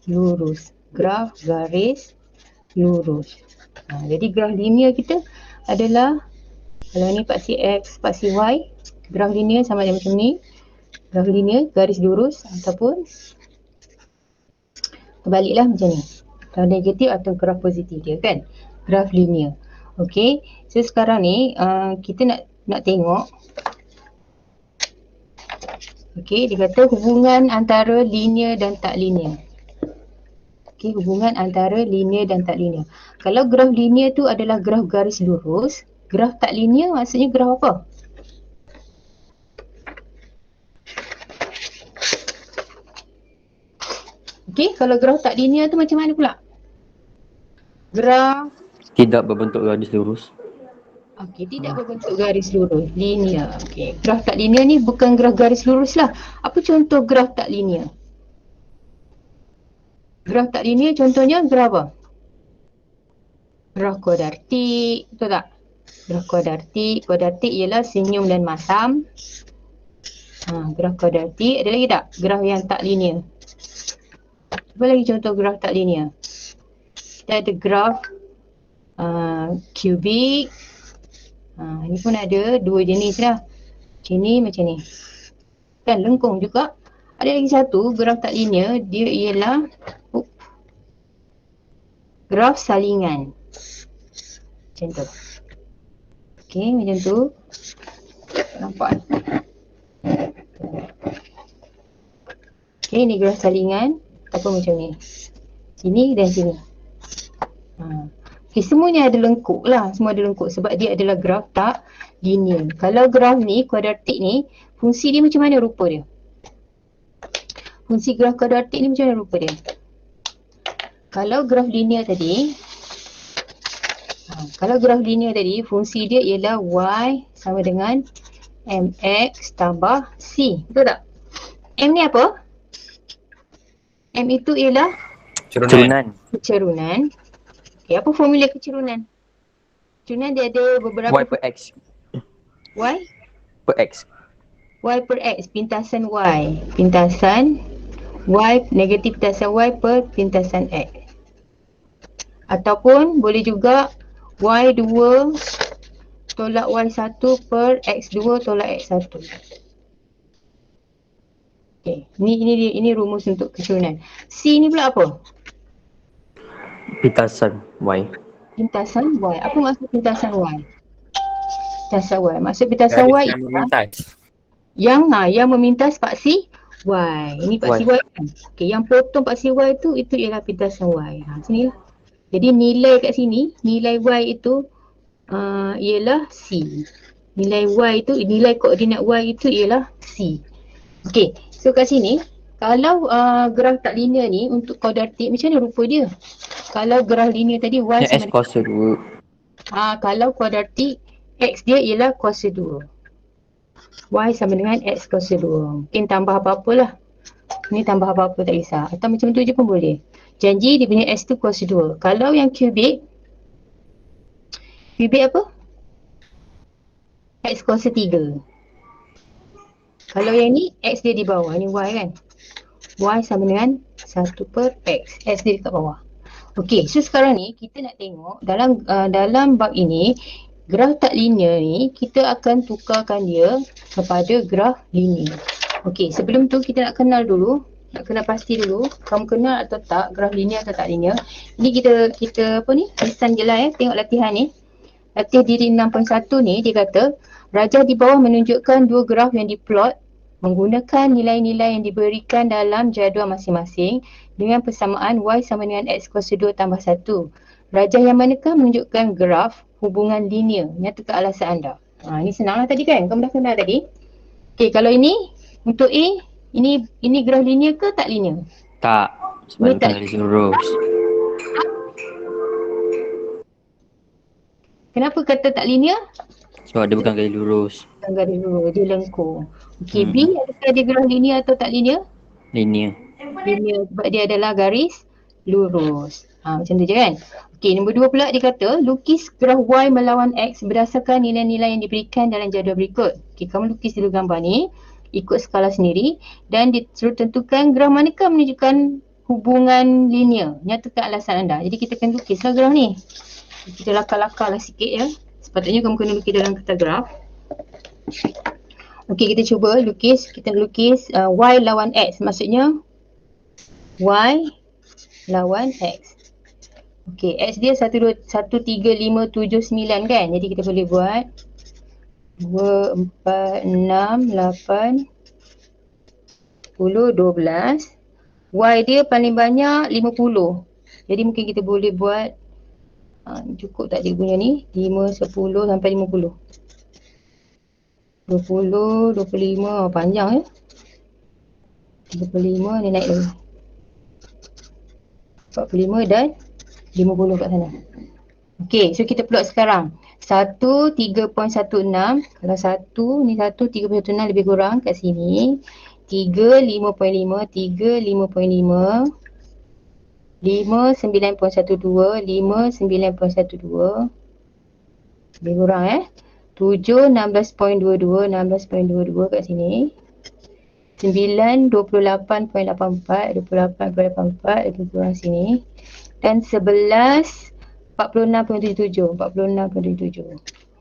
lurus. Graf garis lurus. Jadi graf linear kita adalah, kalau ni paksi X, paksi Y, graf linear sama ada macam ni. Graf linear, garis lurus ataupun terbaliklah macam ni. Graf negatif atau graf positif dia kan. Graf linear. Okey, so sekarang ni kita nak tengok. Okey, dia kata hubungan antara linear dan tak linear. Okey, hubungan antara linear dan tak linear. Kalau graf linear tu adalah graf garis lurus, graf tak linear maksudnya graf apa? Okey, kalau graf tak linear tu macam mana pula? Graf tidak berbentuk garis lurus. Okey, tidak berbentuk garis lurus, linear. Okey, graf tak linear ni bukan graf garis lurus lah. Apa contoh graf tak linear? Graf tak linear contohnya graf apa? Graf kuadratik, betul tak? Graf kuadratik ialah senyum dan masam. Graf kuadratik, ada lagi tak? Graf yang tak linear. Apa lagi contoh graf tak linear? Kita ada graf kubik. Ni pun ada dua jenis lah. Macam ni. Kan lengkung juga. Ada lagi satu graf tak linear, dia ialah graf salingan. Macam tu. Okey, macam tu. Nampak? Okey, ni graf salingan ataupun macam ni. Sini dan sini. Okey, semuanya ada lengkuk lah. Semua ada lengkuk sebab dia adalah graf tak linear. Kalau graf ni, kuadratik ni, fungsi dia macam mana rupa dia? Fungsi graf kuadratik ni macam mana rupa dia? Kalau graf linear tadi, fungsi dia ialah Y sama dengan MX tambah C. Betul tak? M ni apa? M itu ialah Cerunan. kecerunan. Okay, apa formula kecerunan? Kecerunan dia ada beberapa Y per X. Y Per X. Y per X, pintasan Y. Pintasan Y, negatif pintasan Y per pintasan X. Ataupun boleh juga Y2 tolak Y1 per X2 tolak X1. Okay, ini rumus untuk kecerunan. C ni pula apa? Pintasan Y. Pintasan Y. Apa maksud pintasan Y? Pintasan Y. Maksud pintasan Y yang memintas. yang memintas paksi Y. Ini paksi Y kan? Okey, yang potong paksi Y itu ialah pintasan Y. Sini lah. Jadi nilai kat sini, nilai Y itu ialah C. Nilai koordinat Y itu ialah C. Okey, so kat sini, kalau graf tak linear ni untuk kuadratik macam mana rupa dia? Kalau graf linear tadi Y Yang sama X kuasa 2. kalau kuadratik X dia ialah kuasa 2. Y sama dengan X kuasa 2. Mungkin tambah apa-apa lah. Ni tambah apa-apa tak kisah. Atau macam tu je pun boleh. Janji dia punya X tu kuasa 2. Kalau yang kubik apa? X kuasa 3. Kalau yang ni X dia di bawah. Ni Y kan? Y sama dengan 1 per X. X dia dekat bawah. Okey, so sekarang ni kita nak tengok dalam bab ini, graf tak linear ni kita akan tukarkan dia kepada graf linear. Okey, sebelum tu kita nak kenal dulu, nak kenal pasti dulu kamu kenal atau tak graf linear atau tak linear. Ini kita apa ni? Lisan je lah tengok latihan ni. Latihan diri 6.1 ni dia kata rajah di bawah menunjukkan dua graf yang diplot menggunakan nilai-nilai yang diberikan dalam jadual masing-masing dengan persamaan Y sama dengan X kuasa 2 tambah 1. Rajah yang manakah menunjukkan graf hubungan linear? Nyatakan alasan anda. Ini senanglah tadi kan? Kamu dah kenal tadi. Okey, kalau ini untuk A, ini graf linear ke tak linear? Tak. Sebab bukan garis lurus. Kenapa kata tak linear? Sebab dia bukan garis lurus. Bukan garis lurus, dia lengkung. Okey, B adakah dia graf linear atau tak linear? Linear. Linear sebab dia adalah garis lurus. Macam tu je kan? Okey, nombor 2 pula dia kata lukis graf Y melawan X berdasarkan nilai-nilai yang diberikan dalam jadual berikut. Okey, kamu lukis dulu gambar ni ikut skala sendiri dan disuruh tentukan graf manakah menunjukkan hubungan linear. Nyatakan alasan anda. Jadi kita akan lukislah graf ni. Kita lakar-lakar lah sikit ya. Sepatutnya kamu kena lukis dalam kertas graf. Okey, kita cuba lukis. Kita lukis Y lawan X. Maksudnya Y lawan X. Okey, X dia 1, 2, 1, 3, 5, 7, 9 kan? Jadi kita boleh buat 2, 4, 6, 8, 10, 12. Y dia paling banyak 50. Jadi mungkin kita boleh buat cukup tak dia punya ni? 5, 10 sampai 50. 20, 25, panjang ya. 35 ni naik lagi. 45 dan 50 kat sana. Okey, so kita plot sekarang. 1, 3.16. Kalau 1, ni 1, 3.16 lebih kurang kat sini. 3, 5.5. 3, 5.5. 5, 9.12. 5, 9.12. Lebih kurang 7, 16.22. 16.22 kat sini. 9, 28.84. 28.84 lebih kurang sini. Dan 11, 46.77. 46.77.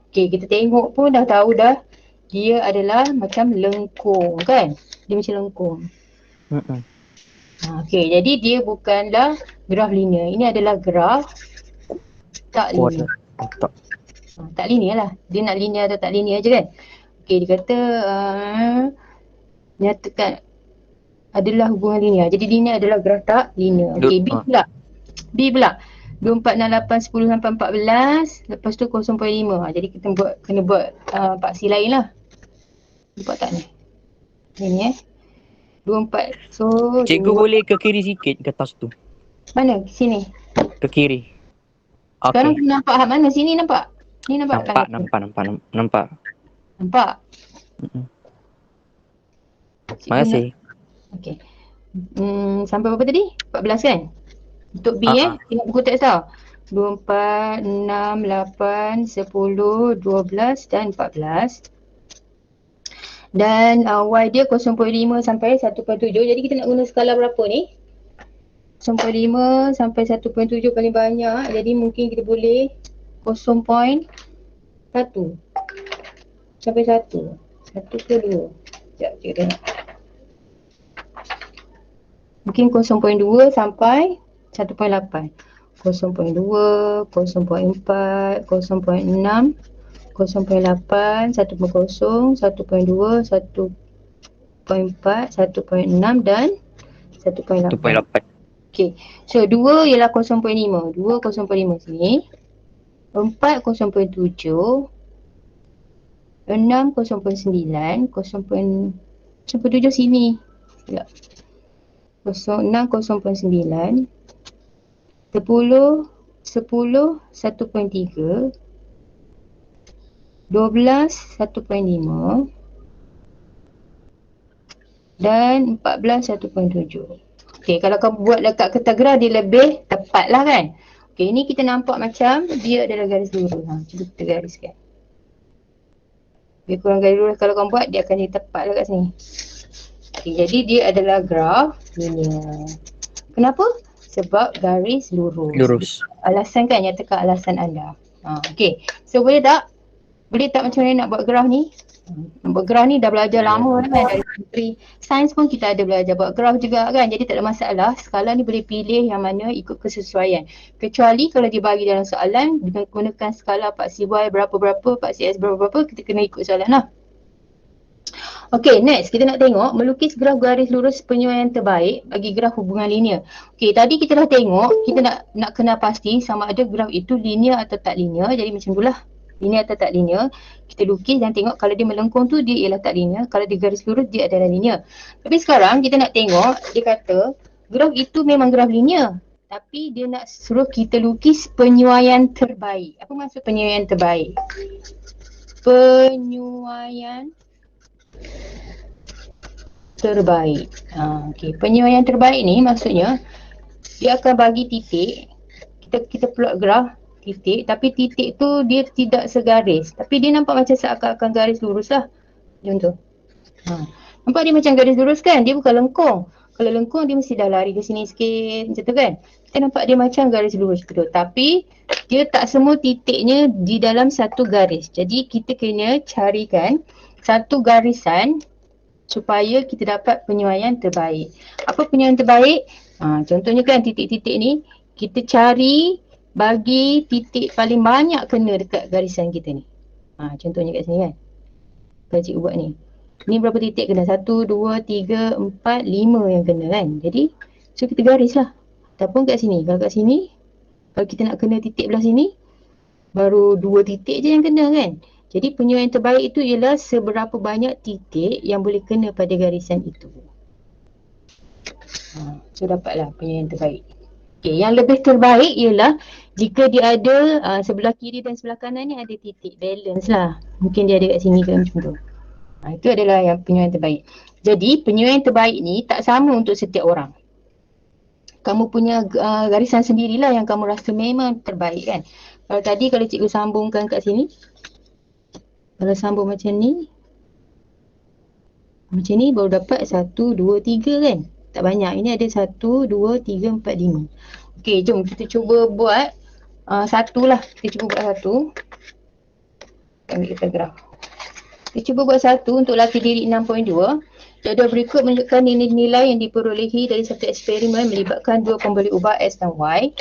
Okey, kita tengok pun dah tahu dah dia adalah macam lengkung kan? Dia macam lengkung. Okey, jadi dia bukanlah graf linear. Ini adalah graf tak linear. Tak linear lah. Dia nak linear atau tak linear je kan? Okey, dia kata nyatakan adalah hubungan linear. Jadi linear adalah graf tak linear. Okey, B pula. B pula. 2, 4, 6, 8, 10 sampai 14. Lepas tu 0.5. Jadi kita kena buat paksi lain lah. Nampak tak ni? Ni 2, 4. So, Cikgu boleh ke kiri sikit kertas tu. mana? Sini. Ke kiri. Sekarang Okey. kita nampak mana? Sini nampak? Ni nampak? Nampak. Nampak? Terima kasih. Okey. Sampai berapa tadi? 14 kan? Untuk B tengok buku teks tau. 2, 4, 6, 8, 10, 12 dan 14. Dan Y dia 0.5 sampai 1.7. Jadi kita nak guna skala berapa ni? 0.5 sampai 1.7 paling banyak. Jadi mungkin kita boleh 0.1 sampai 1. 1 ke 2? Sekejap kita tengok. Mungkin 0.2 sampai 1.8. 0.2, 0.4, 0.6, 0.8, 1.0, 1.2, 1.4, 1.6 dan 1.8. 1.8. Okey. So 2 ialah 0.5. 2 0.5 sini. 4 0.7. 6 0.9. 0.7 sini. Sekejap. 6 0.9. 10 1.3. 12 1.5 dan 14 1.7. Okey, kalau kamu buat dekat kertas graf dia lebih tepat lah kan. Okey, ni kita nampak macam dia adalah garis lurus. Cuba kita gariskan. Lebih kurang garis lurus kalau kamu buat dia akan jadi tepat lah kat sini. Okey, jadi dia adalah graf linear. Kenapa? Sebab garis lurus. Alasan kan, nyatakan alasan anda. Okey, so boleh tak? Boleh tak macam mana nak buat graf ni? Nak buat graf ni dah belajar lama kan. Dari menteri sains pun kita ada belajar buat graf juga kan. Jadi tak ada masalah. Skala ni boleh pilih yang mana ikut kesesuaian. Kecuali kalau dia bagi dalam soalan gunakan skala paksi Y berapa-berapa, paksi X berapa-berapa, kita kena ikut soalan lah. Okey, next kita nak tengok melukis graf garis lurus penyuaian terbaik bagi graf hubungan linear. Okey, tadi kita dah tengok, kita nak kena pasti sama ada graf itu linear atau tak linear. Jadi macam itulah, linear atau tak linear. Kita lukis dan tengok kalau dia melengkung tu dia ialah tak linear, kalau dia garis lurus dia adalah linear. Tapi sekarang kita nak tengok, dia kata graf itu memang graf linear, tapi dia nak suruh kita lukis penyuaian terbaik. Apa maksud penyuaian terbaik? Penyuaian terbaik. Okey, penyuaian terbaik ni maksudnya dia akan bagi titik. Kita plot graf titik, tapi titik tu dia tidak segaris, tapi dia nampak macam seakan-akan garis lurus lah. Contoh. Nampak dia macam garis lurus kan? Dia bukan lengkung. Kalau lengkung dia mesti dah lari ke sini sikit macam tu kan. Kita nampak dia macam garis lurus tu. Tapi dia tak semua titiknya di dalam satu garis. Jadi kita kena carikan satu garisan supaya kita dapat penyuaian terbaik. Apa penyuaian terbaik? Contohnya kan titik-titik ni kita cari bagi titik paling banyak kena dekat garisan kita ni. Contohnya kat sini kan. Kalau cikgu buat ni. Ni berapa titik kena? 1, 2, 3, 4, 5 yang kena kan. Jadi, so kita garis lah. Ataupun kat sini. Kalau kat sini, kalau kita nak kena titik belah sini, baru 2 titik je yang kena kan. Jadi, penyuaian terbaik itu ialah seberapa banyak titik yang boleh kena pada garisan itu. So, dapatlah penyuaian terbaik. Okay, yang lebih terbaik ialah jika dia ada sebelah kiri dan sebelah kanan ni ada titik. Balance lah. Mungkin dia ada kat sini ke macam tu. Itu adalah yang penyuaian terbaik. Jadi penyuaian terbaik ni tak sama untuk setiap orang. Kamu punya garisan sendirilah yang kamu rasa memang terbaik kan. Kalau tadi kalau cikgu sambungkan kat sini. Kalau sambung macam ni. Macam ni baru dapat 1, 2, 3 kan. Tak banyak. Ini ada 1, 2, 3, 4, 5. Okey, jom kita cuba buat satu lah. Kita cuba buat satu. Kita ambil kita graf. Kita cuba buat satu untuk latih diri 6.2. Jadual berikut menunjukkan nilai-nilai yang diperolehi dari satu eksperimen melibatkan dua pemberi ubah X dan Y.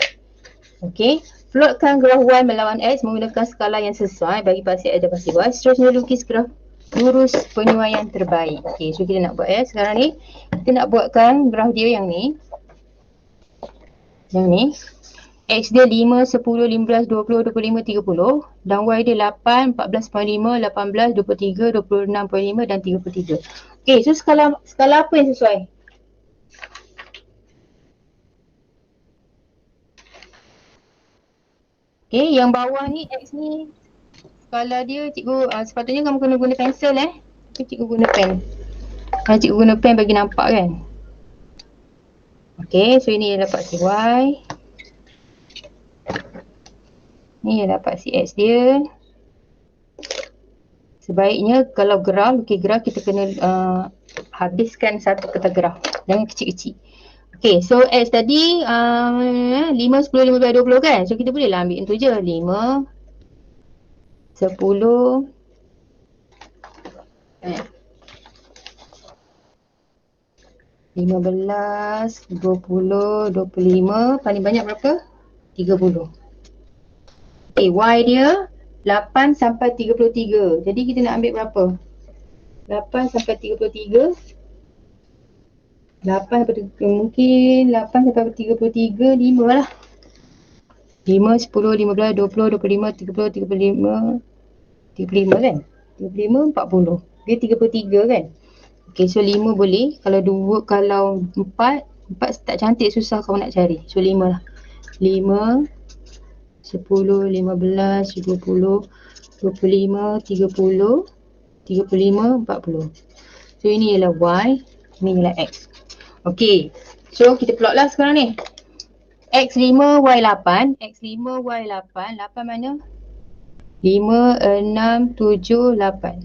Okey. Plotkan graf Y melawan X menggunakan skala yang sesuai bagi pasir X dan pasir Y. Seterusnya lukis graf lurus penyuaian terbaik. Okey, so kita nak buat sekarang ni. Kita nak buatkan graf dia yang ni. Yang ni. X dia 5, 10, 15, 20, 25, 30 dan Y dia 8, 14.5, 18, 23, 26.5 dan 33. Okey, so skala apa yang sesuai? Okey, yang bawah ni X ni skala dia cikgu sepatutnya kamu kena guna pensel Tapi cikgu guna pen. Cikgu guna pen bagi nampak kan. Okey, so ini dapat si Y. Ni yang dapat si X dia. Sebaiknya kalau graf, lukis graf kita kena habiskan satu kertas graf. Jangan kecil-kecil. Okay, so X tadi 5, 10, 15, 20 kan. So kita boleh lah ambil itu je. 5, 10, 15, 20, 25. Paling banyak berapa? 30. Okay, Y dia 8 sampai 33. Jadi kita nak ambil berapa? 8 sampai 33. 8 sampai 33. Mungkin 8 sampai 33. 5 lah. 5, 10, 15, 20, 25, 30, 35. 35 kan? 35, 40. Dia 33 kan? Okay, so 5 boleh. Kalau 2, kalau 4. 4 tak cantik, susah kau nak cari. So 5 lah. 5, 10, 15, 20, 25, 30, 35, 40. So ini ialah Y, ini ialah X. Okey. So kita plot lah sekarang ni. X5, Y8, X5, Y8, 8 mana? 5, 6, 7, 8.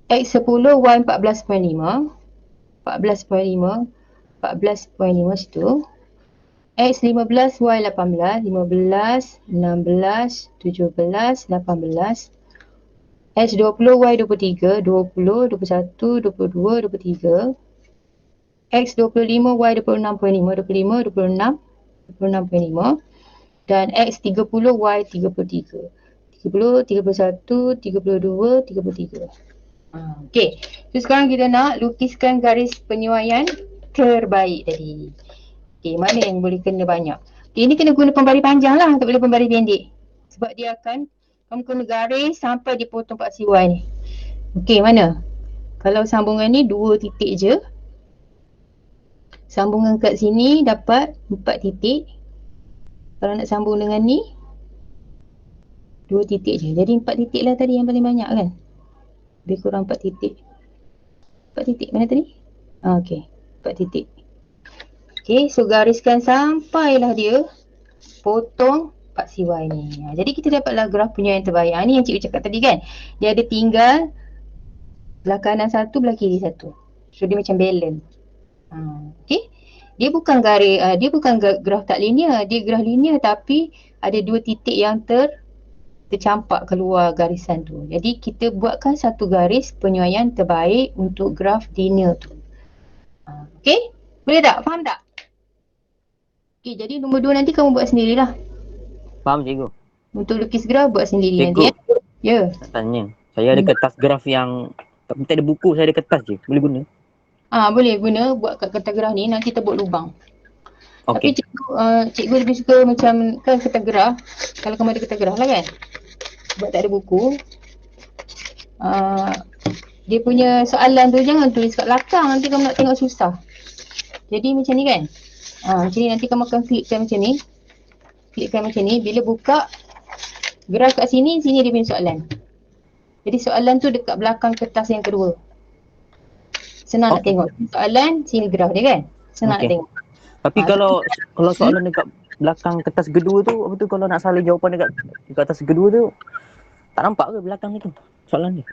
X10, Y14.5, 14.5, 14.5 situ. X15, Y18, 15, 16, 17, 18. X20, Y23, 20, 21, 22, 23. X25, Y26.5, 25, 26, 26.5. Dan X30, Y33. 30, 31, 32, 33. Okey. So sekarang kita nak lukiskan garis penyuaian terbaik tadi. Okey, mana yang boleh kena banyak? Okay, ini kena guna pembaris panjang lah, tak boleh pembaris pendek. Sebab dia akan, kamu kena garis sampai dia potong paksi Y ni. Okey, mana? Kalau sambungan ni 2 titik je. Sambungan kat sini dapat 4 titik. Kalau nak sambung dengan ni 2 titik je. Jadi 4 titik lah tadi yang paling banyak kan? Lebih kurang 4 titik. 4 titik mana tadi? Okey, 4 titik. Okey, so gariskan sampailah dia potong paksi Y ni. Jadi kita dapatlah graf penyuaian terbaik. Ni yang cikgu cakap tadi kan. Dia ada tinggal belah kanan satu, belah kiri satu. So dia macam balance. Okay. Dia bukan dia bukan graf tak linear, dia graf linear tapi ada dua titik yang tercampak keluar garisan tu. Jadi kita buatkan satu garis penyesuaian terbaik untuk graf linear tu. Okay, boleh tak? Faham tak? Okay, jadi nombor 2 nanti kamu buat sendirilah. Faham cikgu? Untuk lukis graf buat sendiri Cikgu, nanti ya. nak tanya. Saya ada kertas graf yang tak ada buku, saya ada kertas je. Boleh guna? Boleh guna buat kat kertas graf ni, nanti kita buat lubang. Tapi Okey. cikgu lebih suka macam kan kertas graf. Kalau kamu ada kertas graf lah kan, buat tak ada buku, dia punya soalan tu jangan tulis kat belakang, nanti kamu nak tengok susah. Jadi macam ni kan, macam ni nanti kamu akan klikkan macam ni. Klikkan macam ni, bila buka graf kat sini, sini dia punya soalan. Jadi soalan tu dekat belakang kertas yang kedua. Senang nak tengok. Soalan, sini graf dia kan. Senang nak tengok. Tapi kalau soalan dekat belakang kertas kedua tu, apa tu kalau nak salin jawapan dekat kertas kedua tu, tak nampak ke belakang itu soalan ni?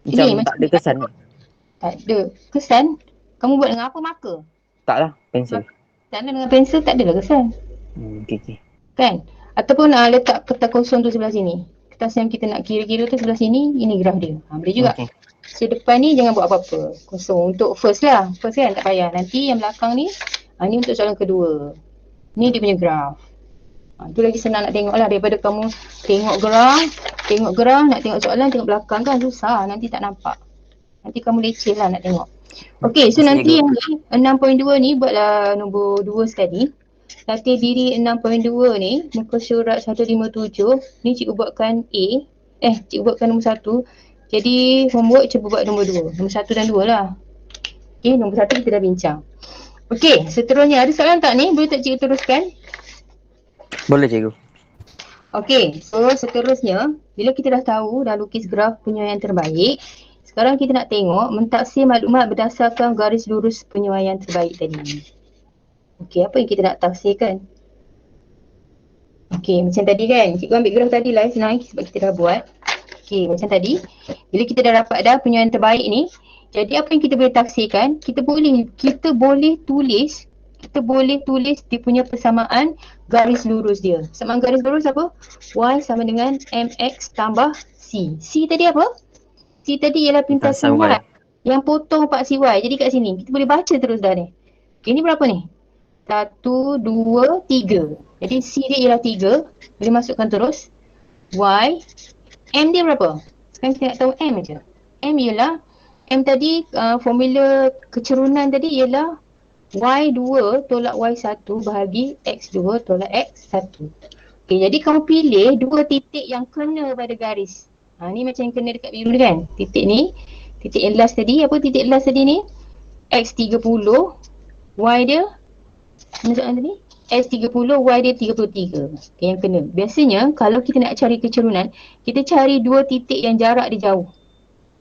Macam tak ada kesan ni. Tak ada kesan. Kamu buat dengan apa? Marker? Tak lah, pensel. Tak ada dengan pensel, tak adalah kesan. Okey. Kan? Ataupun letak kertas kosong tu sebelah sini. Kertas yang kita nak kira-kira tu sebelah sini, ini graf dia. Boleh juga. So depan ni jangan buat apa-apa. Kosong. Untuk first lah. First kan tak payah. Nanti yang belakang ni, ni untuk soalan kedua. Ni dia punya graf. Tu lagi senang nak tengok lah daripada kamu tengok graf, nak tengok soalan, tengok belakang kan susah. Nanti tak nampak. Nanti kamu leceh lah nak tengok. Okey, so nanti yang ni 6.2 ni buatlah nombor 2 sekali. Latih diri 6.2 ni, muka surat 157. Ni cikgu buatkan A. Cikgu buatkan nombor 1. Jadi homework cuba buat nombor 2. Nombor 1 dan 2 lah. Okey, nombor 1 kita dah bincang. Okey, seterusnya ada soalan tak ni? Boleh tak cikgu teruskan? Boleh cikgu. Okey, so seterusnya bila kita dah tahu dah lukis graf penyesuaian terbaik, sekarang kita nak tengok mentaksir maklumat berdasarkan garis lurus penyesuaian terbaik tadi. Okey, apa yang kita nak tafsirkan? Okey, macam tadi kan, cikgu ambil graf tadi lah senang sebab kita dah buat. Okey, macam tadi, bila kita dah dapat dah penyesuaian terbaik ni, jadi apa yang kita boleh tafsirkan? Kita boleh tulis dia punya persamaan garis lurus dia. Persamaan garis lurus apa? Y sama dengan MX tambah C. C tadi apa? C tadi ialah pintasan Y yang potong part CY. Jadi kat sini kita boleh baca terus dah ni. Okay, ni berapa ni? 1, 2, 3. Jadi C dia ialah 3. Boleh masukkan terus. Y. M dia berapa? Sekarang kita nak tahu M je. M ialah, M tadi formula kecerunan tadi ialah Y2 tolak Y1 bahagi X2 tolak X1. Okay, jadi kamu pilih dua titik yang kena pada garis. Ni macam yang kena dekat biru ni kan. Titik ni, titik yang last tadi, apa titik last tadi ni? X30, Y dia, mana soalan tadi? X30, Y dia 33. Okay, yang kena. Biasanya kalau kita nak cari kecerunan, kita cari dua titik yang jarak dia jauh.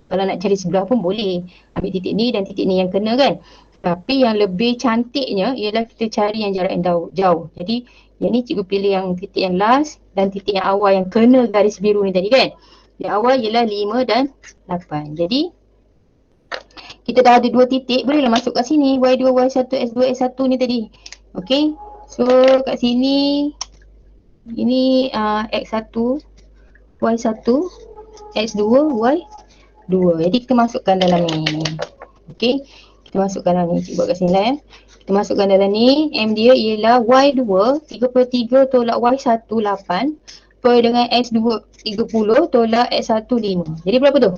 Kalau nak cari sebelah pun boleh. Ambil titik ni dan titik ni yang kena kan. Tapi yang lebih cantiknya ialah kita cari yang jarak yang jauh. Jadi yang ni cikgu pilih yang titik yang last dan titik yang awal yang kena garis biru ni tadi kan. Yang awal ialah 5 dan 8. Jadi kita dah ada dua titik, bolehlah masuk kat sini. Y2, Y1, S2, S1 ni tadi. Okay. So kat sini ini X1, Y1, X2, Y2. Jadi kita masukkan dalam ni. Okay. Kita masukkan dalam ni. Cikgu buat kat sini lah ya. Kita masukkan dalam ni. M dia ialah Y2 33 tolak Y1 8 per dengan X2 30 tolak X1 5. Jadi berapa tu?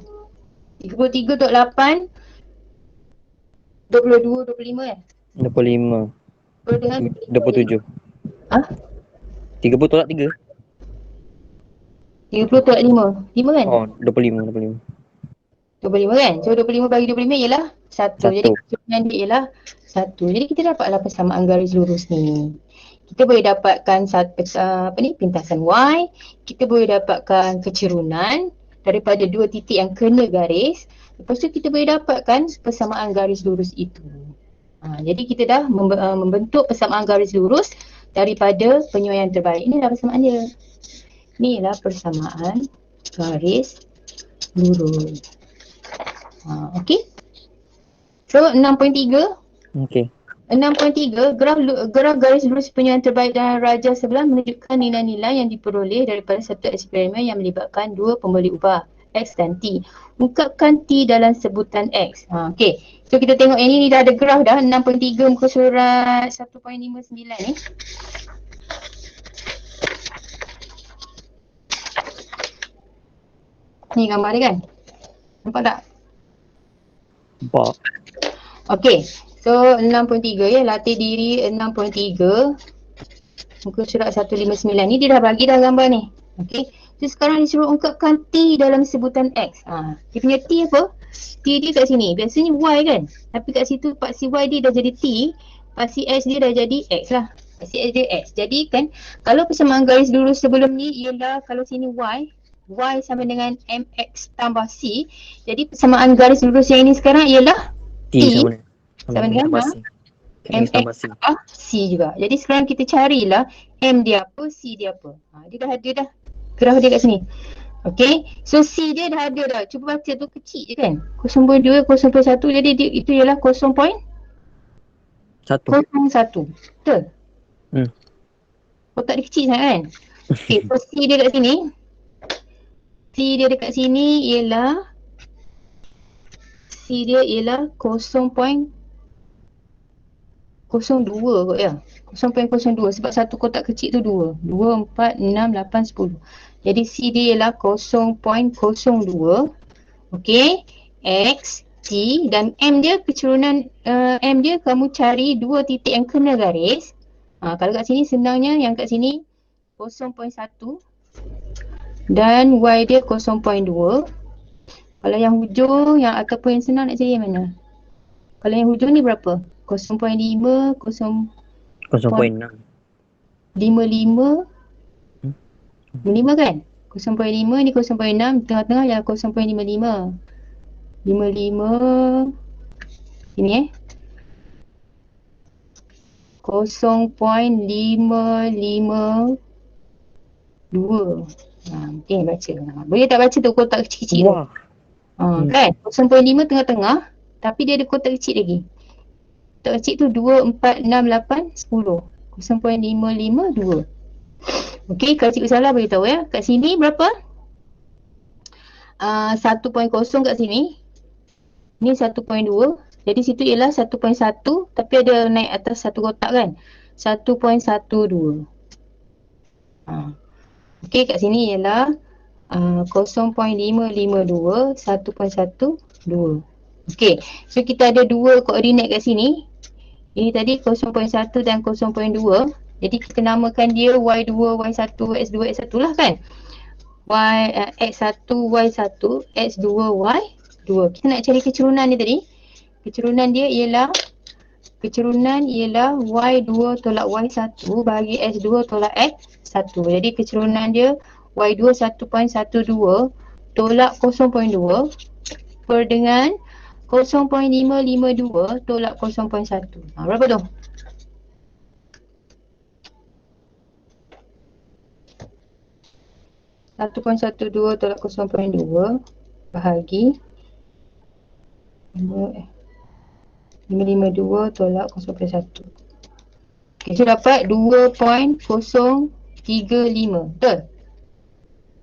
33 tolak 8 22, 25 kan? 25 per dengan 27. 30 tolak 3? 30 tolak 5. 5 kan? 25 kan? So 25 bagi 25 ialah 1. Jadi kecerunan dia ialah 1. Jadi kita dapatlah persamaan garis lurus ni. Kita boleh dapatkan pintasan Y. Kita boleh dapatkan kecerunan daripada dua titik yang kena garis. Lepas tu kita boleh dapatkan persamaan garis lurus itu. Jadi kita dah membentuk persamaan garis lurus daripada penyesuaian terbaik. Inilah persamaan dia. Inilah persamaan garis lurus. Okey. So 6.3, Okey. 6.3 graf garis lurus penyuaian terbaik dan raja sebelah menunjukkan nilai-nilai yang diperoleh daripada satu eksperimen yang melibatkan dua pemberi ubah X dan T. Ungkapkan T dalam sebutan X. Okey. So kita tengok yang ni dah ada graf dah 6.3 muka surat 1.59 ni. Ni gambar dia kan? Nampak tak? Nampak. Okey. So 6.3 ya, latih diri 6.3 muka surat 159 ni dia dah bagi dah gambar ni. Okey. So sekarang disuruh ungkapkan T dalam sebutan X. Dia punya T apa? T dia kat sini. Biasanya Y kan? Tapi kat situ paksi Y dia dah jadi T, paksi X dia dah jadi X lah. Paksi X dia X. Jadi kan kalau persamaan garis lurus sebelum ni ialah kalau sini Y sama dengan MX tambah C. Jadi persamaan garis lurus yang ini sekarang ialah T sama dengan dengan C. X tambah MX C. C juga. Jadi sekarang kita carilah M dia apa, C dia apa. Dia dah ada dah. Graf dia kat sini. Okey. So C dia dah ada dah. Cuba baca tu kecil je kan. 0.2, 0.1. Jadi dia, itu ialah 0.01. Satu. Betul? Hmm. Kotak dia kecil sangat kan? Okey. So C dia kat sini. C dia dekat sini ialah 0.02 kot ya. 0.02 sebab satu kotak kecil tu 2. 2, 4, 6, 8, 10. Jadi C dia ialah 0.02. Okey. X, T dan M dia keturunan M dia kamu cari dua titik yang kena garis. Kalau kat sini senangnya yang kat sini 0.1 dan Y dia 0.2. Kalau yang hujung yang ataupun yang senang nak cari yang mana? Kalau yang hujung ni berapa? 0.5, 0.55 5 kan? 0.5 ni 0.6, tengah-tengah yang 0.55. 55 ini 0.552. Mungkin baca. Boleh tak baca tu kotak kecil-kecil tu? Wah. Kan? 0.5 tengah-tengah tapi dia ada kotak kecil lagi. Kotak kecil tu 2, 4, 6, 8, 10. 0.552. Okey, kalau cikgu salah beritahu ya. Kat sini berapa? 1.0 kat sini. Ni 1.2. Jadi situ ialah 1.1 tapi ada naik atas satu kotak kan. 1.12. Okey, kat sini ialah 0.552, 1.12. Okey, so kita ada dua koordinat kat sini. Ini tadi 0.1 dan 0.2. Jadi kita namakan dia Y2, Y1, X2, X1 lah kan. X1, Y1, X2, Y2. Kita nak cari keturunan ni tadi. Keturunan ialah Y2 tolak Y1 bahagi X2 tolak X1. Jadi keturunan dia Y2 1.12 tolak 0.2 per dengan 0.552 tolak 0.1. Berapa tu? Satu poin 12 tolak 0.2 bahagi 552 tolak 0.1. Kita dapat 2.035. Betul?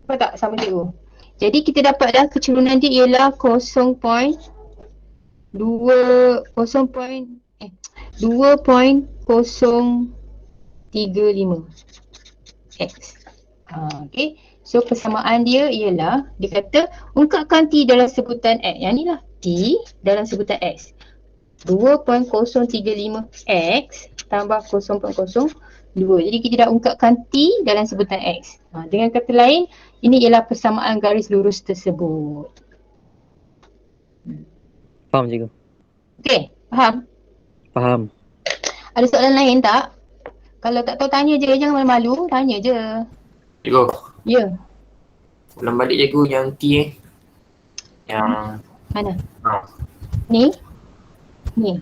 Betul tak sama cikgu? Jadi kita dapat dah keturunan dia ialah 2.035 X. Okey. So persamaan dia ialah dia kata ungkapkan T dalam sebutan X. Yang ni lah T dalam sebutan X. 2.035 X tambah 0.02. Jadi kita dah ungkapkan T dalam sebutan X. Dengan kata lain, ini ialah persamaan garis lurus tersebut. Faham cikgu? Okey, faham? Faham. Ada soalan lain tak? Kalau tak tahu tanya je, jangan malu-malu, tanya je. Cikgu, Ya, ulang balik cikgu yang T Yang mana? Ni? Ni.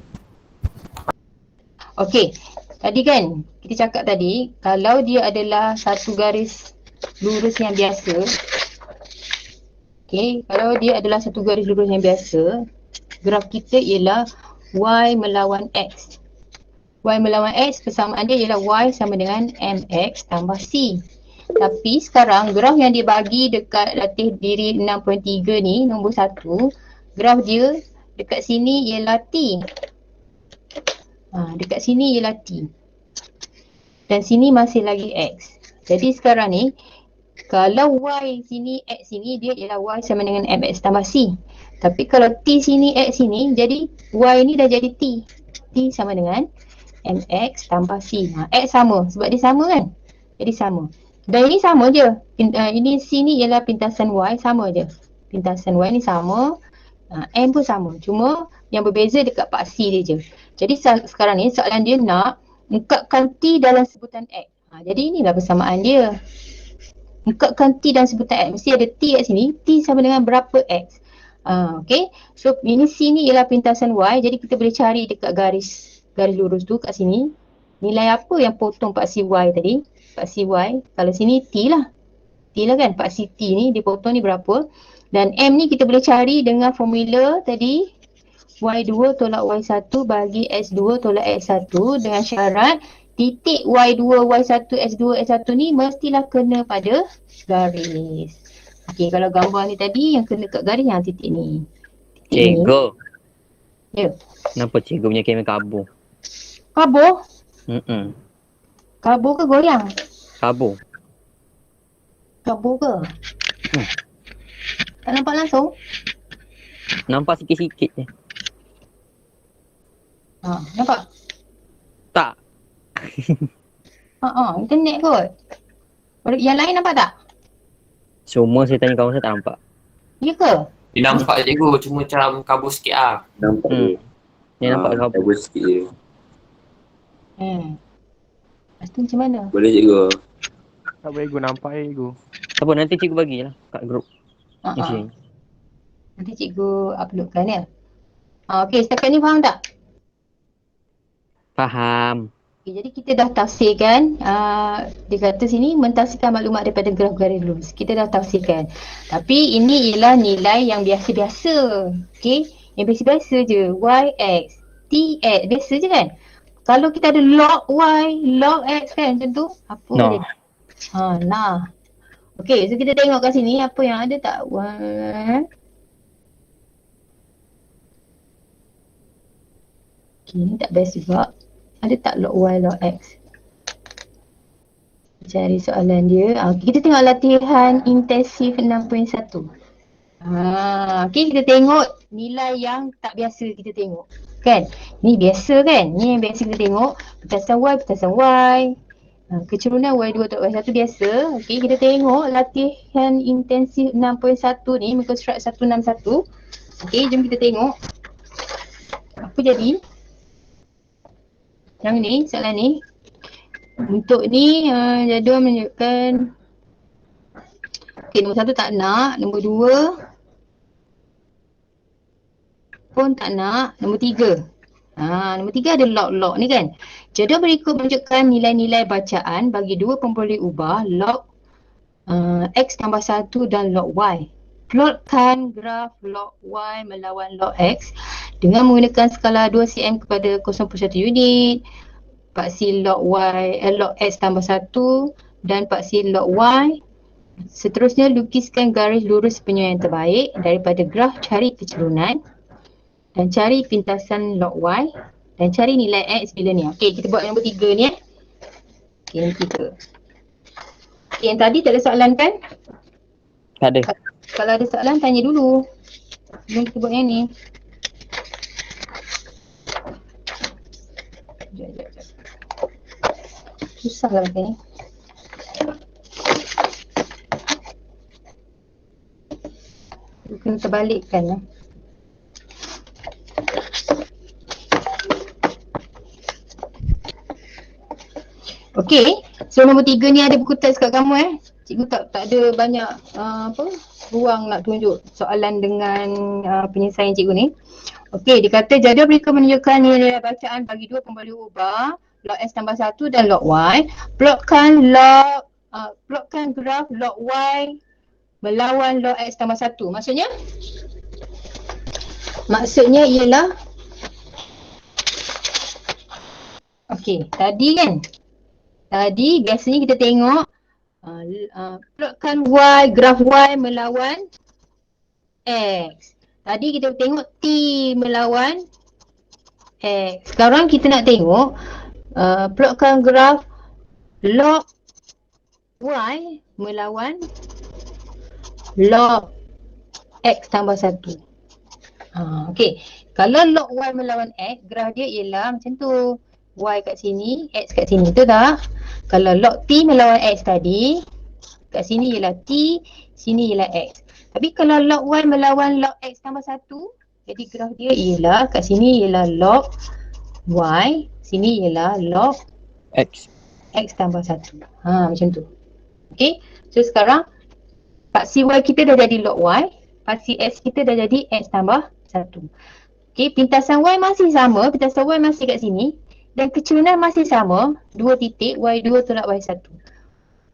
Okey, tadi kan kita cakap tadi kalau dia adalah satu garis lurus yang biasa. Okey, kalau dia adalah satu garis lurus yang biasa, graf kita ialah Y melawan X. Y melawan X persamaan dia ialah Y sama dengan MX tambah C. Tapi sekarang graf yang dia bagi dekat latih diri 6.3 ni, nombor 1, graf dia dekat sini ialah T. Dekat sini ialah T. Dan sini masih lagi X. Jadi sekarang ni, kalau Y sini, X sini, dia ialah Y sama dengan MX tambah C. Tapi kalau T sini, X sini, jadi Y ni dah jadi T. T sama dengan MX tambah C. X sama, sebab dia sama kan? Jadi sama. Dan ini sama je. Ini sini ialah pintasan Y, sama je. Pintasan Y ni sama. M pun sama. Cuma yang berbeza dekat pak C dia je. Jadi sekarang ni soalan dia nak ungkapkan T dalam sebutan X. Jadi inilah persamaan dia. Ungkapkan T dalam sebutan X. Mesti ada T kat sini. T sama dengan berapa X. Okay. So ini sini ialah pintasan Y. Jadi kita boleh cari dekat garis lurus tu kat sini. Nilai apa yang potong pak C Y tadi? Pak C Y. Kalau sini T lah. T lah kan. Pak C T ni dia potong ni berapa. Dan M ni kita boleh cari dengan formula tadi. Y2 tolak Y1 bagi X2 tolak X1 dengan syarat titik Y2, Y1, X2, X1 ni mestilah kena pada garis. Okey, kalau gambar ni tadi yang kena kat garis yang titik ni. Cikgu. Ya. Kenapa cikgu punya kamera kabur? Kabur? Kabur ke goyang? Kabur. Kabur ke? Tak nampak langsung? Nampak sikit-sikit je. Nampak? Tak. Internet kot. Yang lain nampak tak? Semua saya tanya kawan saya tak nampak. Ya ke? Dia nampak cikgu, cuma macam kabur sikit lah. Nampak je. Dia nampak kabur. Kabur sikit je. Lepas tu macam mana? Boleh cikgu. Tak boleh Gu, nampak Gu. Tak apa, nanti cikgu bagilah kat grup. Uh-uh. Nanti cikgu uploadkan ya. Okey, setakat ni faham tak? Faham. Okay, jadi kita dah tafsirkan, dia kata sini mentafsirkan maklumat daripada graf garis lurus. Kita dah tafsirkan. Tapi ini ialah nilai yang biasa-biasa. Okey, yang biasa-biasa je. Y, X, T, X. Biasa je kan? Kalau kita ada log Y, log X kan macam tu. Apa No. dia? Nah. Okey, so kita tengok kat sini apa yang ada tak? Y. Okey, ni tak best juga. Ada tak log Y, log X? Cari soalan dia. Kita tengok latihan intensif 6.1. Okay, kita tengok nilai yang tak biasa kita tengok. Kan? Ni biasa kan? Ni yang biasa kita tengok. Petasan Y. Kecerunan Y2 atau Y1 biasa. Okay, kita tengok latihan intensif 6.1 ni, muka surat 161. Okay, jom kita tengok. Apa jadi? Yang ni, soalan ni. Untuk ni, jadual menunjukkan. Okay, nombor 1 tak nak. Nombor 2 pun tak nak. Nombor 3. Nombor 3 ada log-log ni kan. Jadual berikut menunjukkan nilai-nilai bacaan bagi dua pemboleh ubah log X tambah 1 dan log Y. Plotkan graf log Y melawan log X dengan menggunakan skala 2 cm kepada 0.1 unit, paksi log Y, log X tambah 1 dan paksi log Y. Seterusnya lukiskan garis lurus penyuaian terbaik daripada graf, cari kecerunan dan cari pintasan log Y dan cari nilai X bila ni. Okey, kita buat nombor 3 ni Okey, nombor 3. Okay, yang tadi tak ada soalan kan? Tak ada. Kalau ada soalan tanya dulu. Sebelum kita buat yang ni. Sekejap. Susah lah macam ni. Kena terbalikkan lah. Okey, so nombor 3 ni ada buku teks kat kamu Cikgu tak ada banyak ruang nak tunjuk soalan dengan penyelesaian cikgu ni. Okey, dia kata jadual berikut menunjukkan nilai bacaan bagi dua pemboleh ubah log X tambah 1 dan log Y. Plotkan graf log Y melawan log X tambah 1. Maksudnya ialah Okey, tadi kan. Tadi biasanya kita tengok plotkan Y, graf Y melawan X. Tadi kita tengok T melawan X. Sekarang kita nak tengok plotkan graf log Y melawan log X tambah 1. Okey. Kalau log Y melawan X, graf dia ialah macam tu. Y kat sini, X kat sini. Betul tak? Kalau log T melawan X tadi, kat sini ialah T, sini ialah X. Tapi kalau log Y melawan log X tambah 1, jadi graf dia ialah kat sini ialah log Y, sini ialah log X. X tambah 1. Macam tu. Okey. So sekarang paksi Y kita dah jadi log Y, paksi X kita dah jadi X tambah 1. Okey, pintasan Y masih sama, pintasan Y masih kat sini dan kecerunan masih sama, 2 titik, Y2 tolak Y1.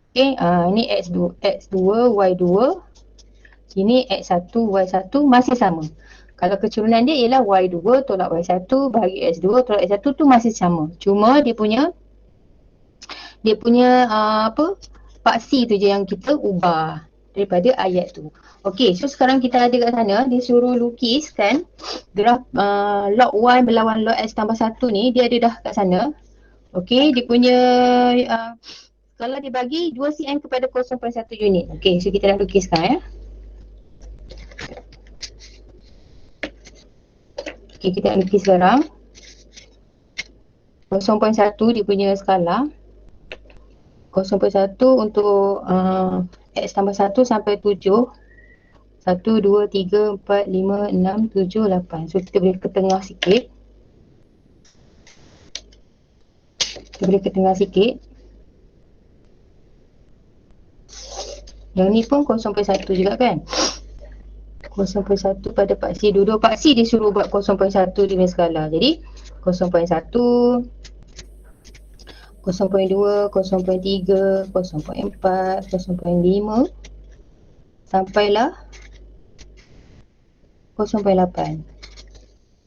Okey, ini X2, Y2, sini X1, Y1 masih sama. Kalau kecerunan dia ialah Y2 tolak Y1 bahagi X2 tolak X1 tu masih sama. Cuma dia punya paksi tu je yang kita ubah daripada ayat tu. Okey, so sekarang kita ada kat sana, dia suruh lukiskan graf log Y melawan log X tambah 1 ni, dia ada dah kat sana. Okey, dia punya kalau dibagi 2 cm kepada 0.1 unit. Okey, so kita dah lukiskan ya. Okey, kita nak lukis sekarang. 0.1 dia punya skala. 0.1 untuk X tambah 1 sampai 7. 1, 2, 3, 4, 5, 6, 7, 8. So kita boleh ke tengah sikit. Kita boleh ke tengah sikit. Yang ni pun 0.1 juga kan. 0.1 pada paksi. Dua-dua paksi dia suruh buat 0.1 di punya skala. Jadi 0.1, 0.2, 0.3, 0.4, 0.5 sampailah 0.8.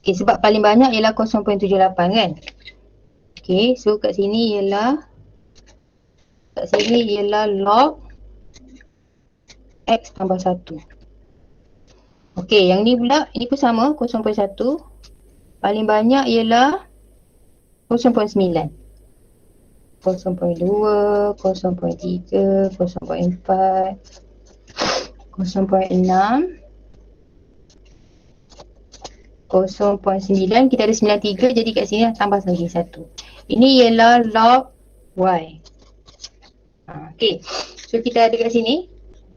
Okey, sebab paling banyak ialah 0.78 kan. Okey, so kat sini ialah log X tambah 1. Okey, yang ni pula, ini pun sama 0.1. Paling banyak ialah 0.9. 0.2, 0.3, 0.4, 0.6, 0.9, kita ada 93, jadi kat sini tambah lagi 1. Ini ialah log Y. Okey, so kita ada kat sini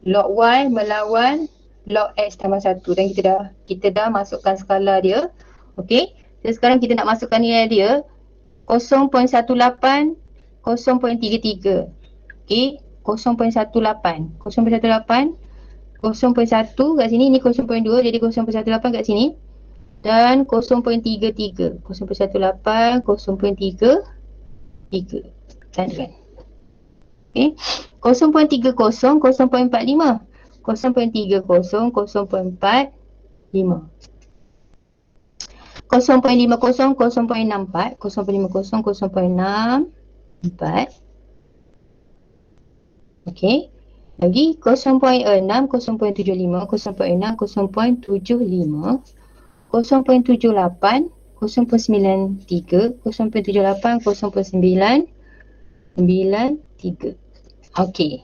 log Y melawan log X tambah 1 dan kita dah masukkan skala dia. Okey, so sekarang kita nak masukkan nilai dia 0.18, 0.33. Okey, 0.18, 0.1 kat sini, ni 0.2 jadi 0.18 kat sini dan 0.33, 0.18, 0.33 kan. Okey, 0.30, 0.45, 0.30, 0.45, 0.50, 0.64, 0.64. Okey. Lagi 0.6, 0.75, 0.6, 0.75, 0.78, 0.93, 0.98, 0.93. Okey.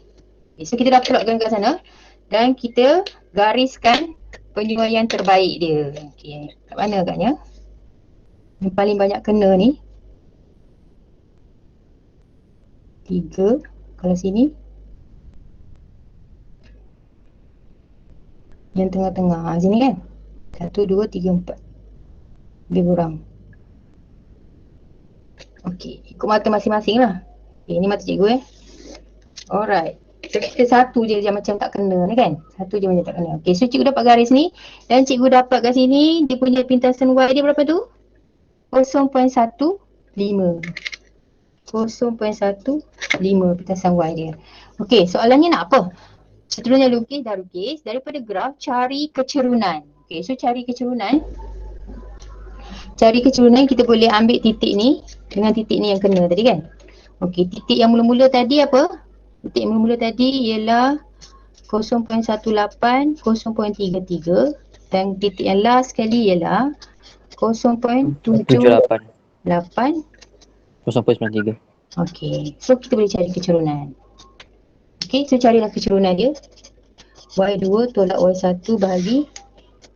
So kita dah plotkan kat sana dan kita gariskan penyuaian terbaik dia. Okey. Kat mana agaknya? Yang paling banyak kena ni 3. Kalau sini yang tengah-tengah, sini kan 1, 2, 3, 4 lebih kurang. Okey, ikut mata masing-masing lah. Okay, ini mata cikgu alright, so kita satu je yang macam tak kena ni kan, satu je macam tak kena. Okey, so cikgu dapat garis ni dan cikgu dapat kat sini dia punya pintasan Y dia berapa tu? 0.15. 0.15 pintasan Y dia. Okey, soalannya nak apa? Seterusnya lukis, dah lukis. Daripada graf, cari kecerunan. Okey, so cari kecerunan. cari keturunan kita boleh ambil titik ni dengan titik ni yang kena tadi kan. Okey, titik yang mula-mula tadi apa? Titik yang mula-mula tadi ialah 0.18, 0.33 dan titik yang last sekali ialah 0.78. 78 0.93. Okey, so kita boleh cari keturunan. Okey, so carilah keturunan dia. Y2 tolak Y1 bahagi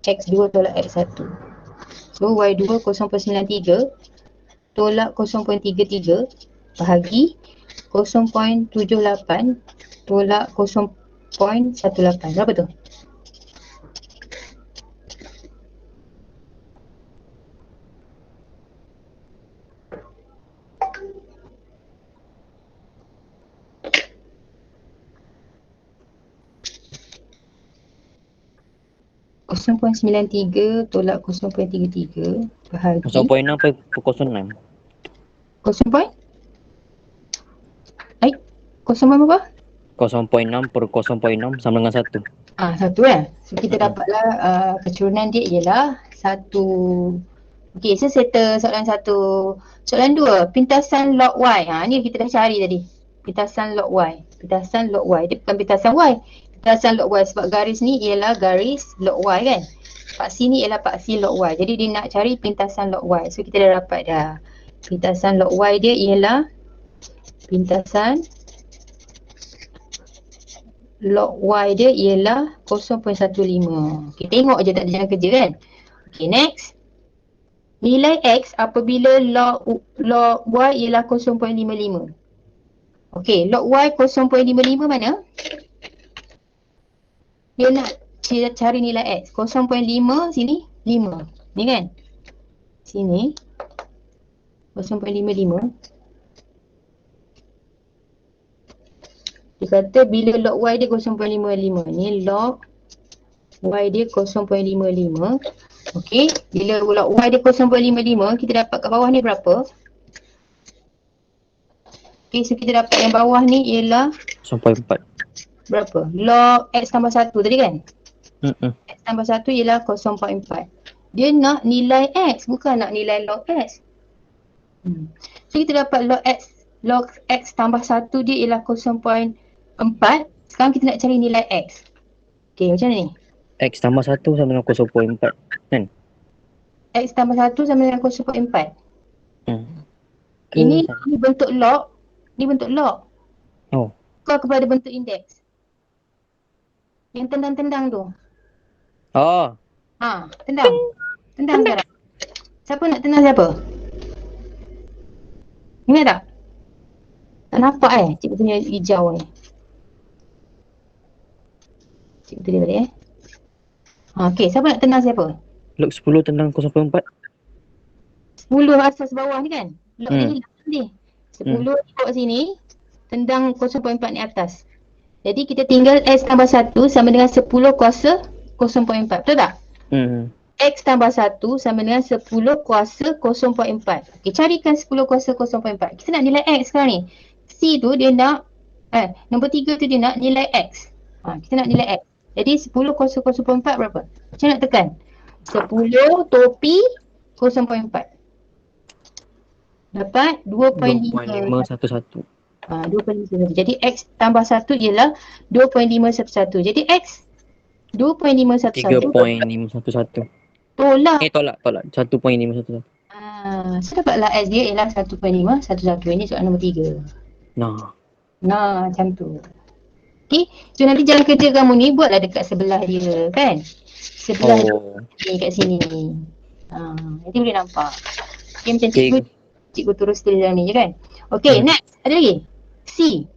X2 tolak X1. So Y2 0.93 tolak 0.33 bahagi 0.78 tolak 0.18. Berapa tu? .93 tolak 0.33 bahagi 0.6 per 0.6. 0 point? Ai, 0 berapa? 0.6 per 0.6 sama dengan 1. Satu kan? So kita dapatlah keturunan dia ialah 1. Okey, so settle soalan 1. Soalan 2, pintasan log Y. Ni kita dah cari tadi. Pintasan log Y. Pintasan log Y. Dia bukan pintasan Y. Pintasan log Y sebab garis ni ialah garis log Y kan? Paksi ni ialah paksi log Y. Jadi dia nak cari pintasan log Y. So kita dah dapat dah. Pintasan log Y dia ialah pintasan log Y dia ialah 0.15. Okay, tengok je tak ada jalan kerja kan. Okay, next. Nilai X apabila log Y ialah 0.55. Okay, log Y 0.55 mana? Dia nak cari nilai X. 0.5 sini, 5. Ni kan? Sini. 0.55. Dia kata bila log Y dia 0.55. Ni log Y dia 0.55. Okey, bila log Y dia 0.55, kita dapat kat bawah ni berapa? Okey, so kita dapat yang bawah ni ialah 0.4. berapa? Log X tambah 1 tadi kan? X tambah 1 ialah 0.4. Dia nak nilai X, bukan nak nilai log X. So kita dapat log X tambah 1 dia ialah 0.4. Sekarang kita nak cari nilai X. Okey, macam mana ni? X tambah 1 sama dengan 0.4 kan? X tambah 1 sama dengan 0.4. Ke Ini bentuk log. Ni bentuk log. Oh. Kau kepada bentuk indeks. Yang tendang-tendang tu. Oh. Tendang. Tendang sekarang. Siapa nak tendang siapa? Ingat tak? Tak nampak cikgu punya hijau ni. Cikgu tulis balik okey, siapa nak tendang siapa? Log 10 tendang 0.4. 10 asas bawah ni kan? Log ni hilang ni. 10 ikut sini, tendang 0.4 ni atas. Jadi kita tinggal X tambah 1 sama dengan 10 kuasa 0.4. Betul tak? X tambah 1 sama dengan 10 kuasa 0.4. Okey, carikan 10 kuasa 0.4. Kita nak nilai X sekarang ni. C tu dia nak, nombor 3 tu dia nak nilai X. Kita nak nilai X. Jadi 10 kuasa 0.4 berapa? Macam nak tekan? 10 topi 0.4. Dapat 2.5. 2.511. 2.511. Jadi X tambah 1 ialah 2.511. Jadi X 2.511. 3.511. Tolak. Tolak. 1.511. So dapatlah X dia ialah 1.511. Ini soalan nombor 3. Nah, macam tu. Okay, so nanti jalan kerja kamu ni buatlah dekat sebelah dia kan? Sebelah ni kat sini. Nanti boleh nampak. Okay, macam cikgu terus tulis dalam ni je kan? Okay, next. Ada lagi? C.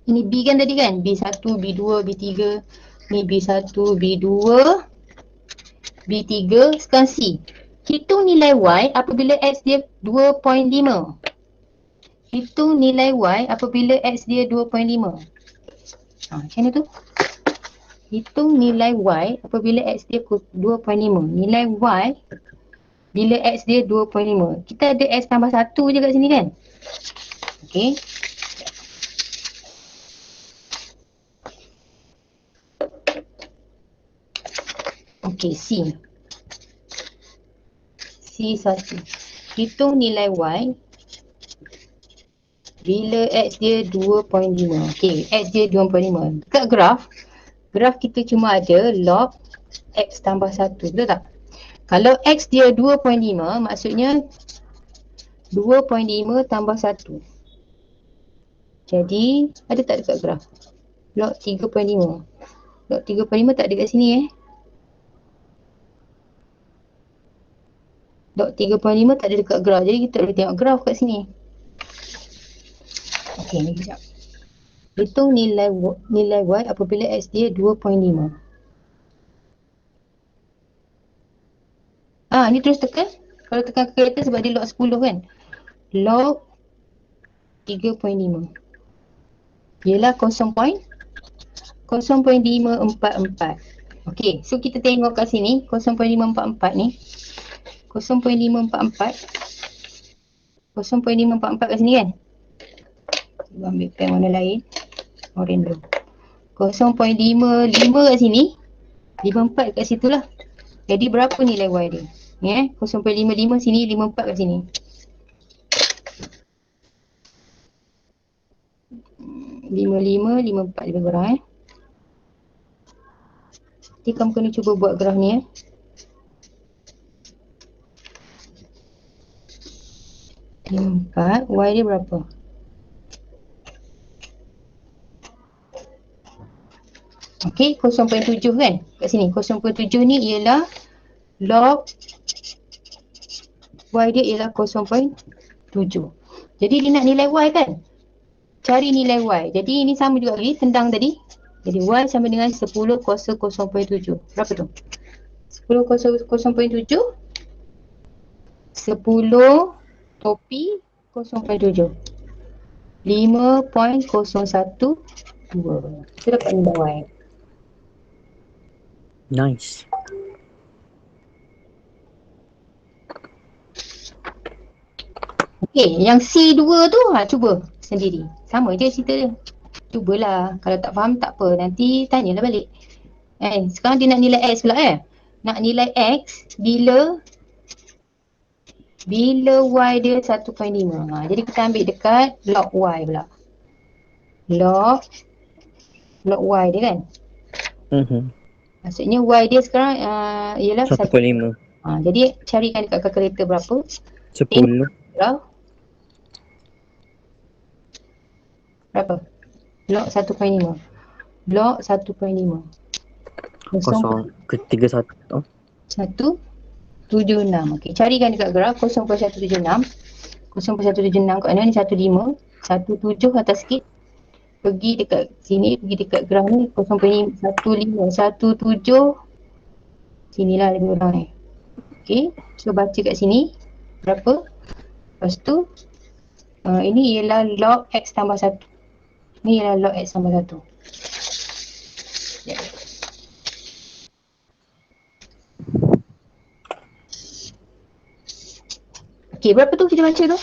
Ini B kan tadi kan? B1, B2, B3. Ni B1, B2, B3. Sekarang C. Hitung nilai Y apabila X dia 2.5. Hitung nilai Y apabila X dia 2.5. Macam mana tu? Hitung nilai Y apabila X dia 2.5. Nilai Y bila X dia 2.5. Kita ada X tambah 1 je kat sini kan? Okay. Okay, C. C1. Hitung nilai Y bila X dia 2.5. Okey, X dia 2.5. Dekat graf kita cuma ada log X tambah 1. Betul tak? Kalau X dia 2.5, maksudnya 2.5 tambah 1. Jadi, ada tak dekat graf? Log 3.5. Log 3.5 tak ada kat sini Log 3.5 tak ada dekat graf. Jadi, kita boleh tengok graf kat sini. Okey, ni kejap. Hitung nilai Y apabila X dia 2.5. Ni terus tekan. Kalau tekan kalkulator sebab dia log 10 kan. Log 3.5 ialah 0.544. Okey, so kita tengok kat sini 0.544 ni. 0.544 kat sini kan. Cuba ambil pen warna lain. Oranye. 0.55 kat sini. 54 kat situ lah. Jadi berapa nilai Y dia? Ni 0.55 sini, 54 kat sini. 55, 54 lebih kurang Nanti kamu kena cuba buat graf ni 54, Y dia berapa? Okey, 0.7 kan? Kat sini 0.7 ni ialah log Y dia ialah 0.7. Jadi dia nak nilai Y kan? Cari nilai Y. Jadi ini sama juga lagi, tendang tadi. Jadi Y sama dengan 10 kuasa 0.7. Berapa tu? 10 kuasa 0.7. 10 topi 0.7. 5.012. Kita dapat nilai Y. Nice. Okey, yang C2 tu cuba sendiri. Sama je cerita dia. Cubalah. Kalau tak faham tak apa. Nanti tanyalah balik. Sekarang dia nak nilai X pula Nak nilai X bila Y dia 1.5. Jadi kita ambil dekat log Y pula. Log Y dia kan. Maksudnya Y dia sekarang ialah 1.5. Jadi carikan dekat kalkulator berapa. 10. Berapa? Log 1.5. Log 1.5. 0.31. 176. Okey, carikan dekat graf 0.176. 0.176 kat mana ni 15. 17 atas sikit. Pergi dekat sini, pergi dekat graf ni 0.15. 17. Sinilah lebih kurang ni. Okey, so baca kat sini berapa? Lepas tu ini ialah log X tambah 1. Ni ialah log X tambah 1. Okey, berapa tu kita baca tu?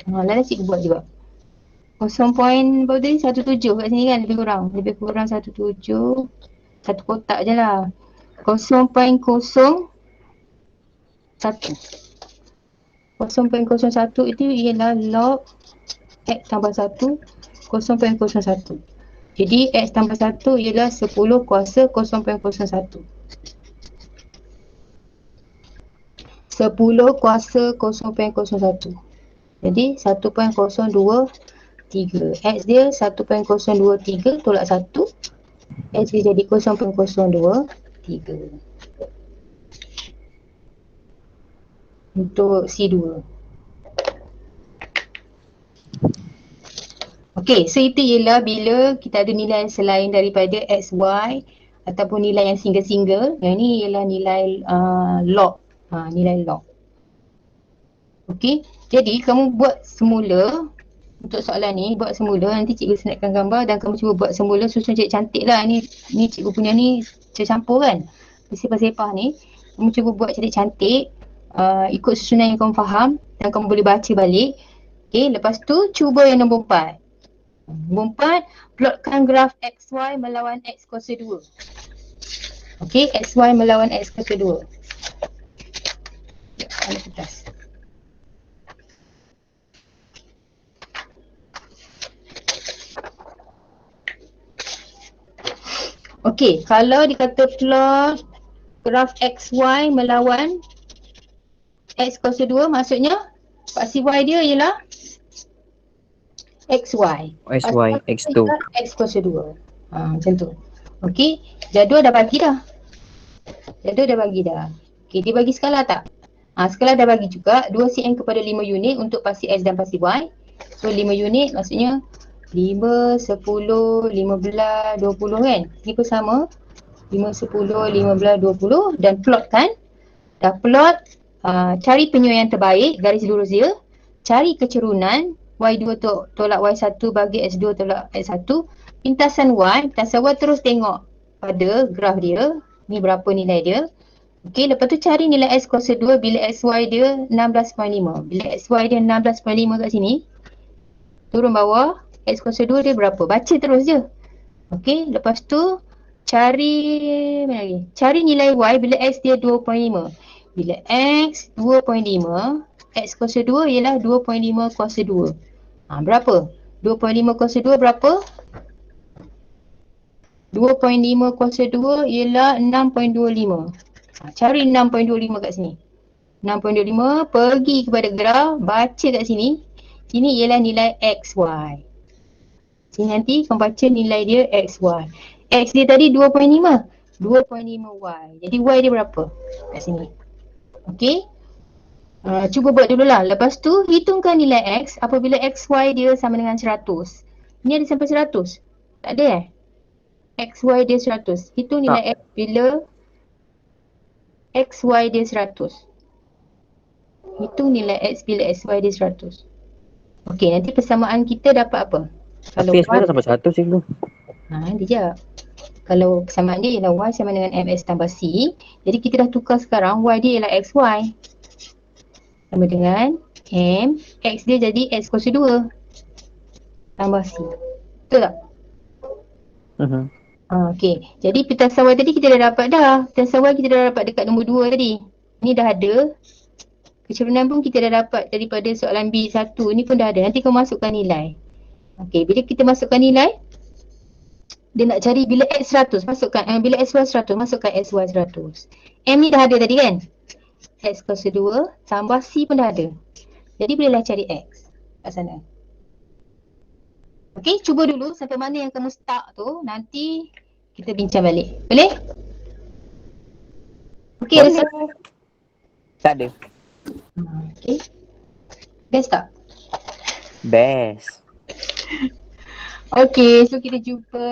Lalu cikgu buat juga. 0.17 kat sini kan, lebih kurang 17. Satu kotak je lah. 0.01. 0.01 itu ialah log X tambah 1. 0.01. Jadi X tambah 1 ialah 10 kuasa 0.01. 10 kuasa 0.01. Jadi 1.023. X dia 1.023 tolak 1. X dia jadi 0.023. Untuk C2. Okey, so itu ialah bila kita ada nilai selain daripada XY ataupun nilai yang single-single. Yang ni ialah nilai log. Nilai log. Okey, jadi kamu buat semula untuk soalan ni, buat semula. Nanti cikgu snapkan gambar dan kamu cuba buat semula, susun cantik lah. Ni cikgu punya ni campur kan. Sepah-sepah ni. Kamu cuba buat cantik. Ikut susunan yang kamu faham dan kamu boleh baca balik. Okey, lepas tu cuba yang nombor 4. Nombor 4, plotkan graf XY melawan X kuasa 2. Okey, XY melawan X kuasa 2. Ambil kertas. Okey, kalau dikata plot graf XY melawan X kuasa 2, maksudnya paksi Y dia ialah XY. SY, X2. X kuasa 2. Macam tu. Okey, jadual dah bagi dah. Okey, dia bagi skala tak? Skala dah bagi juga 2 cm kepada 5 unit untuk paksi X dan paksi Y. So 5 unit maksudnya 5, 10, 15, 20 kan? Ni pun sama. 5, 10, 15, 20 dan plot kan? Dah plot, cari penyuaian terbaik, garis lurus dia. Cari kecerunan, Y2 tolak Y1 bagi X2 tolak X1. Pintasan Y terus tengok pada graf dia. Ni berapa nilai dia. Okey, lepas tu cari nilai X kuasa 2 bila XY dia 16.5. Bila XY dia 16.5 kat sini, turun bawah, X kuasa 2 dia berapa? Baca terus je. Okey, lepas tu cari mana lagi? Cari nilai Y bila X dia 2.5. Bila X 2.5, X kuasa 2 ialah 2.5 kuasa 2. Berapa? 2.5 kuasa 2 berapa? 2.5 kuasa 2 ialah 6.25. Cari 6.25 kat sini. 6.25 pergi kepada graf, baca kat sini. Sini ialah nilai XY. Sini nanti kau baca nilai dia XY. X dia tadi 2.5. 2.5Y. Jadi Y dia berapa? Kat sini. Okey. Cuba buat dululah. Lepas tu hitungkan nilai X apabila XY dia sama dengan 100. Ni ada sampai 100? Tak ada XY dia 100. Hitung nilai X bila XY dia 100. Hitung nilai X bila XY dia 100. Okey, nanti persamaan kita dapat apa? Tapi SY dah sampai 100 cikgu. Nanti jap. Kalau persamaan dia ialah Y sama dengan MS tambah C. Jadi kita dah tukar sekarang Y dia ialah XY. Sama dengan M. X dia jadi X kuasa 2. Tambah C. Betul tak? Okey. Jadi pitasan Y tadi kita dah dapat dah. Pitasan Y kita dah dapat dekat nombor 2 tadi. Ni dah ada. Kecerunan pun kita dah dapat daripada soalan B1. Ni pun dah ada. Nanti kau masukkan nilai. Okey. Bila kita masukkan nilai, dia nak cari bila X 100. Masukkan. Bila XY 100, masukkan XY 100. M ni dah ada tadi kan? X kuasa 2 tambah C pun dah ada. Jadi bolehlah cari X kat sana. Okey, cuba dulu sampai mana yang kamu start tu. Nanti kita bincang balik. Boleh? Okey, rasa? Tak ada. Okey. Best tak? Best. Okey, so kita jumpa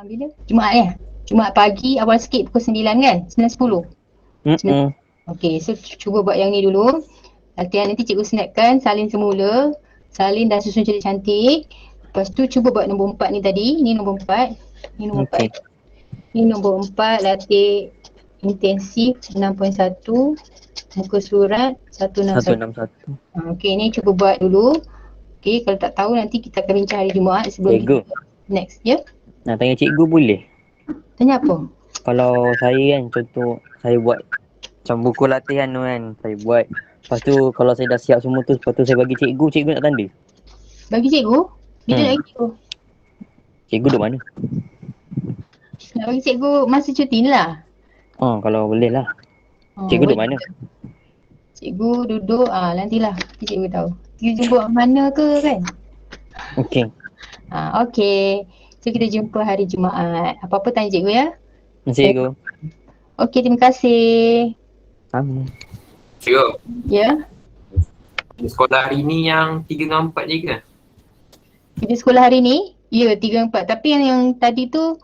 bila? Jumaat ya? Jumaat pagi awal sikit pukul 9 kan? 9.10. Okey, so cuba buat yang ni dulu. Latihan nanti cikgu snapkan salin semula. Salin dan susun cantik-cantik. Lepas tu cuba buat nombor 4 ni tadi. Ni nombor 4. Ni nombor 4. Ni nombor 4 latih intensif 6.1. Muka surat 161. Okey, ni cuba buat dulu. Okey, kalau tak tahu nanti kita akan bincang hari Jumaat sebelum Cikgu. Next, ya? Nak tanya cikgu boleh? Tanya apa? Kalau saya kan contoh saya buat macam buku latihan tu kan, saya buat. Lepas tu kalau saya dah siap semua tu, lepas tu saya bagi cikgu, cikgu nak tanda. Bagi cikgu? Bila nak bagi cikgu? Cikgu duduk mana? Nak bagi cikgu masa cuti ni lah. Kalau boleh lah. Cikgu duduk mana? Cikgu duduk, nantilah nanti cikgu tahu. Cikgu jumpa mana ke kan? Okey. Okey. So kita jumpa hari Jumaat. Apa-apa tanya cikgu ya? Terima kasih cikgu. Okey, terima kasih. Sama. Cikgu, Ya. di sekolah hari ni yang 3 dengan 4 je ke? Kita sekolah hari ni, ya 3 4. Tapi yang tadi tu